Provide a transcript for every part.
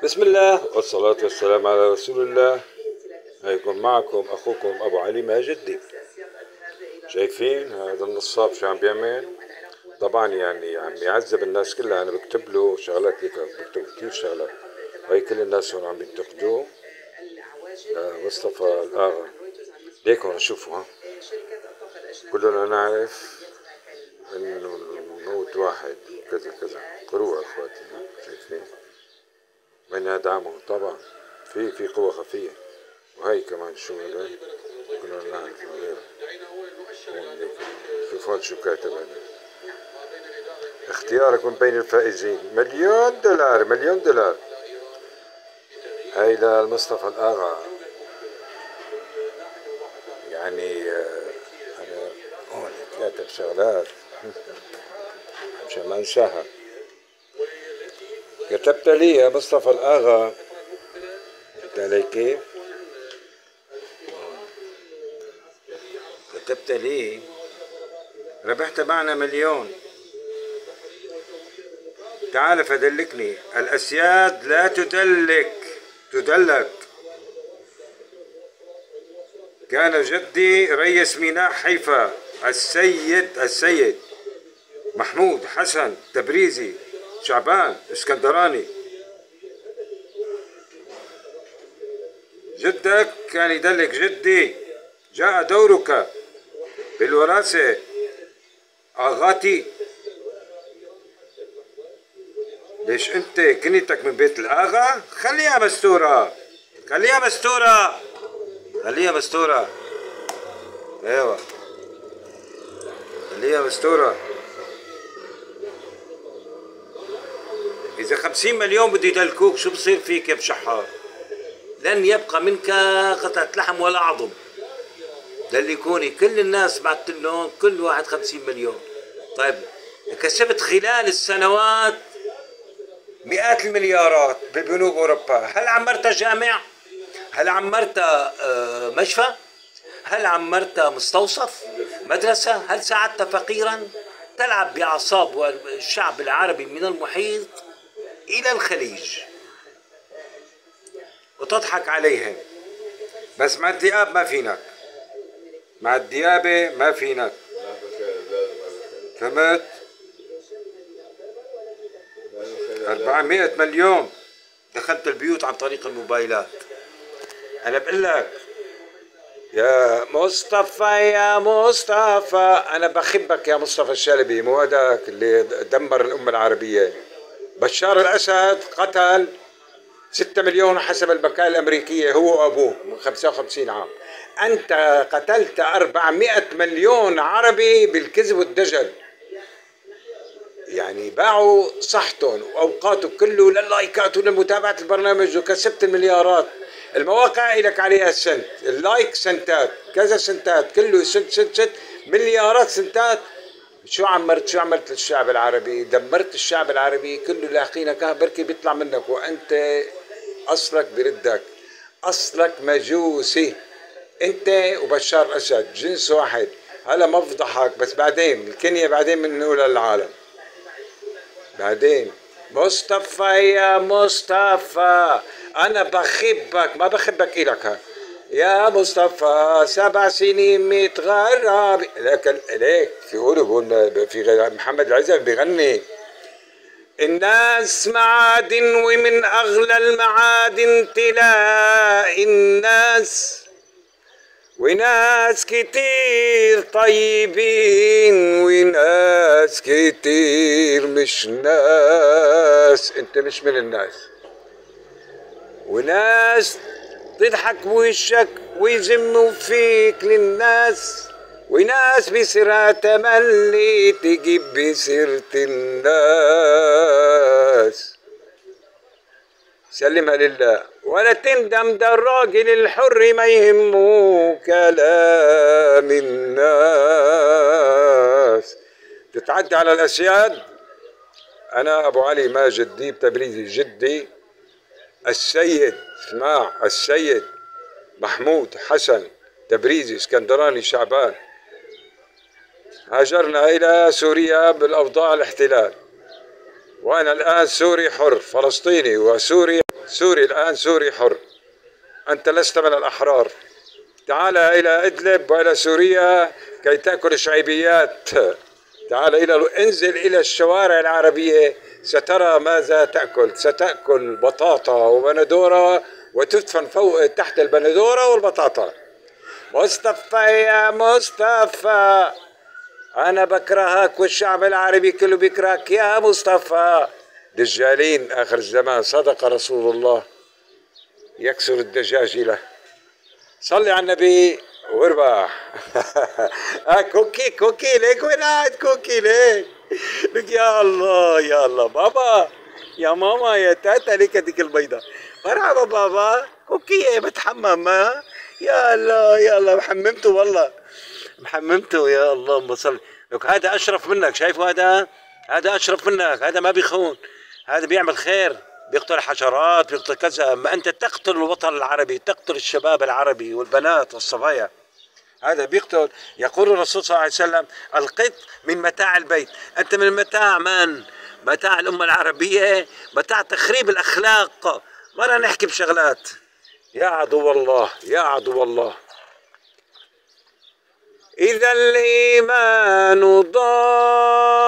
بسم الله والصلاة والسلام على رسول الله. هيكون معكم أخوكم أبو علي ماجدي. شايفين هذا النصاب شو عم بيعمل؟ طبعا يعني عم يعذب الناس كلها. أنا بكتب له شغلات هيك، بكتب كتير شغلات، وهي كل الناس هون عم ينتقدوه. مصطفى الآغا ليك هون شوفوا، ها كلنا نعرف إنه الموت واحد كذا كذا. قروء أخواتي، شايفين من يدعمه؟ طبعا في قوة خفية. وهي كمان شو هذا؟ كنا نعرف غيره. شوف هون شو كاتب هذا: اختيارك من بين الفائزين مليون دولار، مليون دولار. هاي لمصطفى الآغا. يعني أنا هون كاتب شغلات مشان ما انساها. كتبت لي يا مصطفى الآغا، قلت علي كيف؟ كتبت لي ربحت معنا مليون، تعال فدلكني. الأسياد لا تدلك. كان جدي رئيس ميناء حيفا السيد محمود حسن تبريزي شعبان اسكندراني. جدك كان يدلك جدي. جاء دورك بالوراثة آغاتي. ليش انت كنيتك من بيت الآغا؟ خليها مستورة، خليها مستورة، خليها مستورة. ايوه خليها مستورة. إذا 50 مليون بده يدلكوك شو بصير فيك يا بشحار؟ لن يبقى منك قطعة لحم ولا عظم. دلكوني كل الناس بعت لهم كل واحد 50 مليون. طيب كسبت خلال السنوات مئات المليارات ببنوك أوروبا. هل عمرت جامع؟ هل عمرت مشفى؟ هل عمرت مستوصف؟ مدرسة؟ هل ساعدت فقيرا؟ تلعب بأعصاب الشعب العربي من المحيط إلى الخليج وتضحك عليهم. بس مع الذئاب ما فينك، مع الديابة ما فينك. فهمت؟ 400 مليون دخلت البيوت عن طريق الموبايلات. أنا بقول لك يا مصطفى، يا مصطفى، أنا بخبك يا مصطفى الشلبي، مو هذاك اللي دمر الأمة العربية. بشار الأسد قتل 6 مليون حسب البكالة الأمريكية، هو وأبوه من 55 عام. أنت قتلت 400 مليون عربي بالكذب والدجل. يعني باعوا صحتهم وأوقاتهم كله لللايكات ولمتابعة البرنامج وكسبت المليارات. المواقع إلك عليها سنت، اللايك سنتات، كذا سنتات، كله سنت مليارات سنتات. شو عملت للشعب العربي؟ دمرت الشعب العربي كله. لاقينك بركي بيطلع منك وأنت أصلك بردك، أصلك مجوسي. أنت وبشار الأسد جنس واحد. هلا مفضحك، بس بعدين الكينيا بعدين بنقولها للعالم. بعدين مصطفى، يا مصطفى، أنا بخبك، ما بخبك إلك. يا مصطفى 7 سنين متغرب. ليك بيقولوا في غير محمد العزب بيغني: الناس معادن ومن أغلى المعادن تلاقي الناس، وناس كتير طيبين وناس كتير مش ناس. انت مش من الناس. وناس تضحك بوشك ويذموا فيك للناس، وناس بسرعة تملي تجيب بسيرة الناس. سلمها لله ولا تندم، ده الراجل الحر ما يهمه كلام الناس. تتعدى على الأسياد. أنا أبو علي ماجدي بتبريزي جدي السيد، اسمع، السيد محمود حسن تبريزي اسكندراني شعبان. هاجرنا إلى سوريا بالأوضاع الاحتلال، وأنا الآن سوري حر فلسطيني وسوري سوري الآن، سوري حر، أنت لست من الأحرار. تعال إلى إدلب وإلى سوريا كي تأكل شعيبيات. تعال انزل إلى الشوارع العربية سترى ماذا تأكل. ستأكل بطاطا وبندورة وتدفن فوق تحت البندورة والبطاطا. مصطفى يا مصطفى أنا بكرهك والشعب العربي كله بيكرهك يا مصطفى. دجالين آخر الزمان، صدق رسول الله، يكسر الدجاج له. صلي على النبي واربح. كوكي كوكي ليك، وين قاعد كوكي ليك؟ لك يا الله يا الله. بابا يا ماما يا تاتا ليك هذيك البيضة. مرحبا بابا. كوكي بتحمم ها؟ يا الله يا الله، محممته والله، محممته يا اللهم صل. لك هذا اشرف منك، شايفه هذا اشرف منك، هذا ما بيخون، هذا بيعمل خير، بيقتل حشرات، بيقتل كذا. اما انت تقتل الوطن العربي، تقتل الشباب العربي والبنات والصبايا. هذا بيقتل. يقول الرسول صلى الله عليه وسلم القط من متاع البيت. انت من متاع من؟ متاع الامه العربيه، متاع تخريب الاخلاق. ما رح نحكي بشغلات. يا عدو الله يا عدو الله. إذا الإيمان ضاع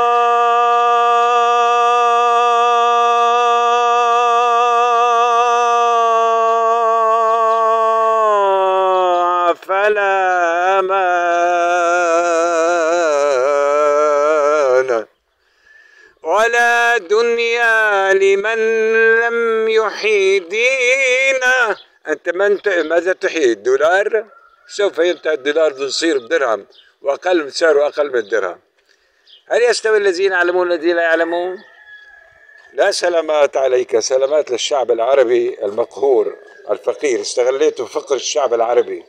فلا أمان ولا دنيا لمن لم يحيي دينه. أنت ماذا تحيي؟ الدولار؟ سوف ينتهي الدولار يصير بدرهم، وأقل سعره أقل من الدرهم. هل يستوي الذين يعلمون الذين لا يعلمون؟ لا سلامات عليك، سلامات للشعب العربي المقهور الفقير. استغليتوا فقر الشعب العربي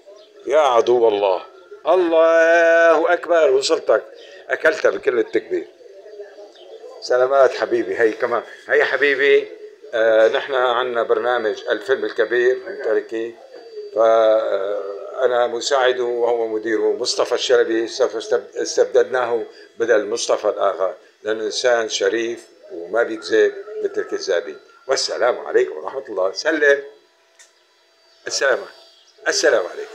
يا عدو الله. الله أكبر. وصلتك، أكلتها بكل التكبير. سلامات حبيبي. هي كمان هي حبيبي. نحن عندنا برنامج الفيلم الكبير ممتلكي، فأنا مساعده وهو مديره مصطفى الشلبي. سوف استبدلناه بدل مصطفى الآخر، لأنه إنسان شريف وما بيكذب مثل الكذابين. والسلام عليكم ورحمة الله. سلم. السلام عليكم.